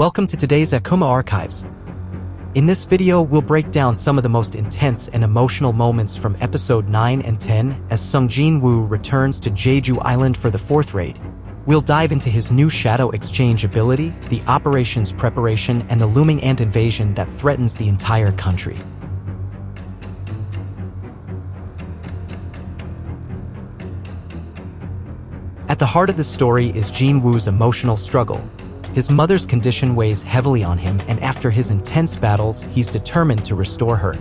Welcome to today's Akuma Archives. In this video, we'll break down some of the most intense and emotional moments from episode 9 and 10 as Jinwoo returns to Jeju Island for the fourth raid. We'll dive into his new Shadow Exchange ability, the operations preparation, and the looming ant invasion that threatens the entire country. At the heart of the story is Jinwoo's emotional struggle. His mother's condition weighs heavily on him, and after his intense battles, he's determined to restore her.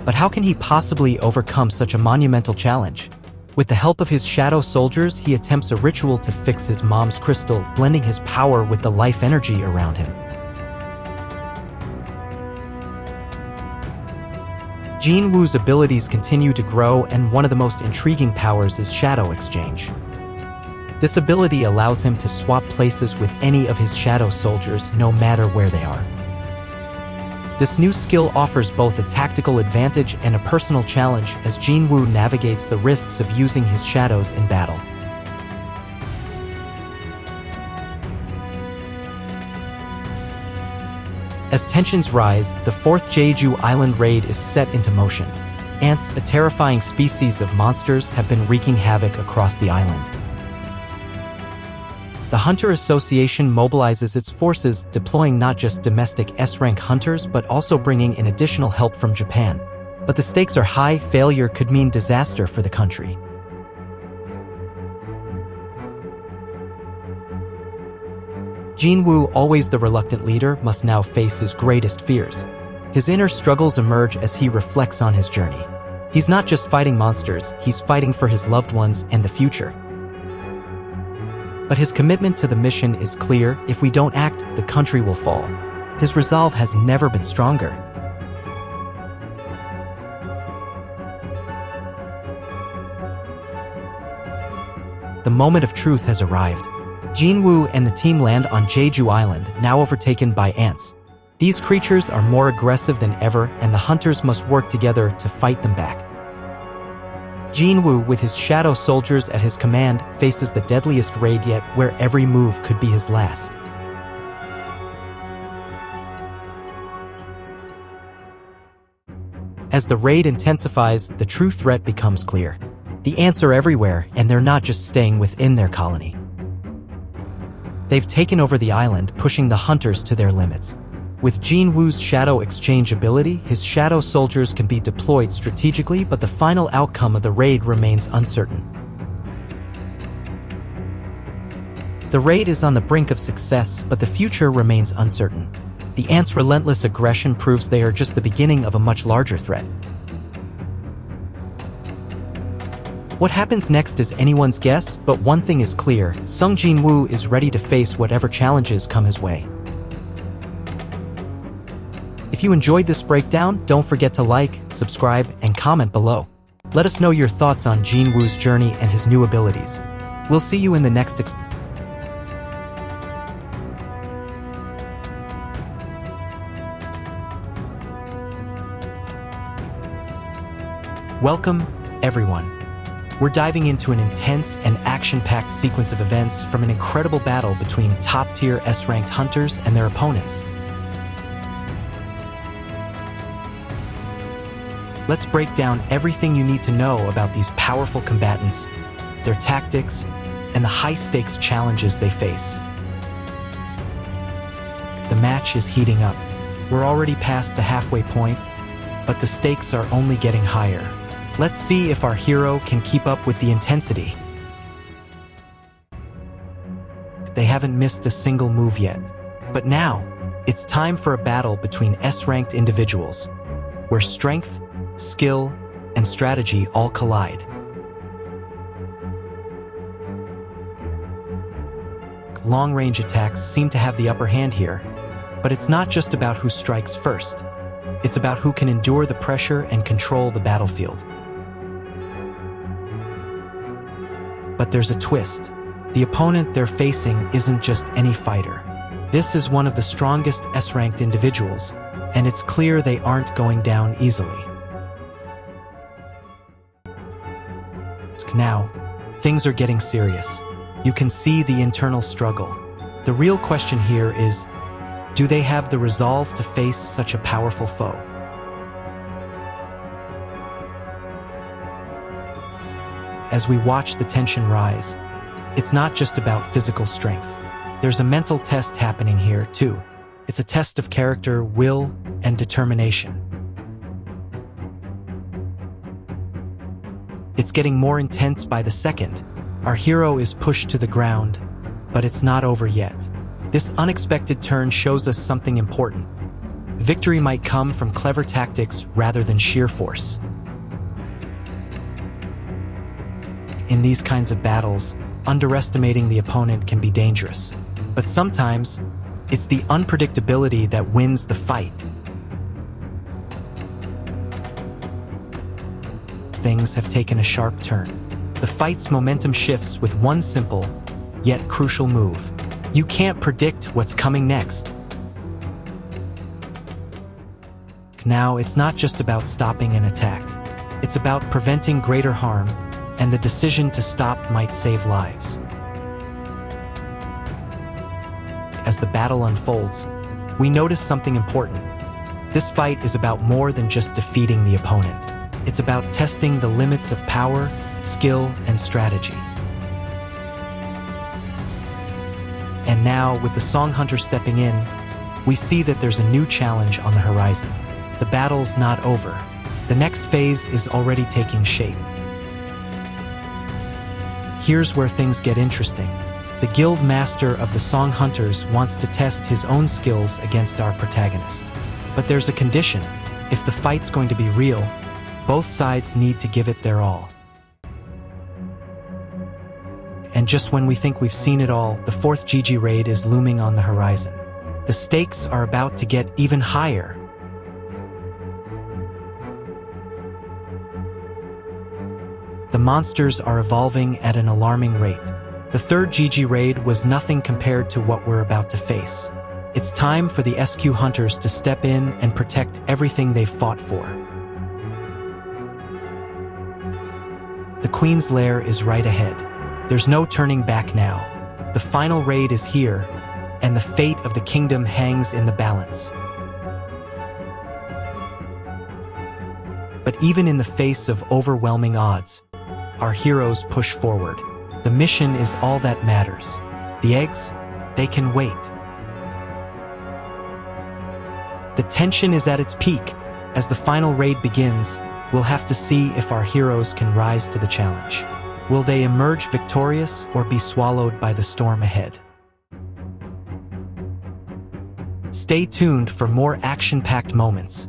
But how can he possibly overcome such a monumental challenge? With the help of his shadow soldiers, he attempts a ritual to fix his mom's crystal, blending his power with the life energy around him. Jinwoo's abilities continue to grow, and one of the most intriguing powers is Shadow Exchange. This ability allows him to swap places with any of his shadow soldiers, no matter where they are. This new skill offers both a tactical advantage and a personal challenge as Jinwoo navigates the risks of using his shadows in battle. As tensions rise, the fourth Jeju Island raid is set into motion. Ants, a terrifying species of monsters, have been wreaking havoc across the island. The Hunter Association mobilizes its forces, deploying not just domestic S-rank hunters but also bringing in additional help from Japan. But the stakes are high. Failure could mean disaster for the country. Jinwoo, always the reluctant leader, must now face his greatest fears. His inner struggles emerge as he reflects on his journey. He's not just fighting monsters, he's fighting for his loved ones and the future. But his commitment to the mission is clear: if we don't act, the country will fall. His resolve has never been stronger. The moment of truth has arrived. Jinwoo and the team land on Jeju Island, now overtaken by ants. These creatures are more aggressive than ever, and the hunters must work together to fight them back. Jinwoo, with his shadow soldiers at his command, faces the deadliest raid yet, where every move could be his last. As the raid intensifies, the true threat becomes clear. The ants are everywhere, and they're not just staying within their colony. They've taken over the island, pushing the hunters to their limits. With Jinwoo's Shadow Exchange ability, his shadow soldiers can be deployed strategically, but the final outcome of the raid remains uncertain. The raid is on the brink of success, but the future remains uncertain. The ants' relentless aggression proves they are just the beginning of a much larger threat. What happens next is anyone's guess, but one thing is clear: Jinwoo is ready to face whatever challenges come his way. If you enjoyed this breakdown, don't forget to like, subscribe, and comment below. Let us know your thoughts on Jinwoo's journey and his new abilities. We'll see you in the next Welcome, everyone. We're diving into an intense and action-packed sequence of events from an incredible battle between top-tier S-ranked hunters and their opponents. Let's break down everything you need to know about these powerful combatants, their tactics, and the high-stakes challenges they face. The match is heating up. We're already past the halfway point, but the stakes are only getting higher. Let's see if our hero can keep up with the intensity. They haven't missed a single move yet. But now, it's time for a battle between S-ranked individuals, where strength, skill, and strategy all collide. Long-range attacks seem to have the upper hand here, but it's not just about who strikes first. It's about who can endure the pressure and control the battlefield. But there's a twist. The opponent they're facing isn't just any fighter. This is one of the strongest S-ranked individuals, and it's clear they aren't going down easily. Now, things are getting serious. You can see the internal struggle. The real question here is, do they have the resolve to face such a powerful foe? As we watch the tension rise, it's not just about physical strength. There's a mental test happening here, too. It's a test of character, will, and determination. It's getting more intense by the second. Our hero is pushed to the ground, but it's not over yet. This unexpected turn shows us something important. Victory might come from clever tactics rather than sheer force. In these kinds of battles, underestimating the opponent can be dangerous. But sometimes, it's the unpredictability that wins the fight. Things have taken a sharp turn. The fight's momentum shifts with one simple, yet crucial move. You can't predict what's coming next. Now, it's not just about stopping an attack. It's about preventing greater harm, and the decision to stop might save lives. As the battle unfolds, we notice something important. This fight is about more than just defeating the opponent. It's about testing the limits of power, skill, and strategy. And now, with the Song Hunter stepping in, we see that there's a new challenge on the horizon. The battle's not over. The next phase is already taking shape. Here's where things get interesting. The guild master of the Song Hunters wants to test his own skills against our protagonist. But there's a condition. If the fight's going to be real, both sides need to give it their all. And just when we think we've seen it all, the fourth GG raid is looming on the horizon. The stakes are about to get even higher. The monsters are evolving at an alarming rate. The third GG raid was nothing compared to what we're about to face. It's time for the SQ Hunters to step in and protect everything they've fought for. The Queen's Lair is right ahead. There's no turning back now. The final raid is here, and the fate of the kingdom hangs in the balance. But even in the face of overwhelming odds, our heroes push forward. The mission is all that matters. The eggs, they can wait. The tension is at its peak. As the final raid begins, we'll have to see if our heroes can rise to the challenge. Will they emerge victorious or be swallowed by the storm ahead? Stay tuned for more action-packed moments.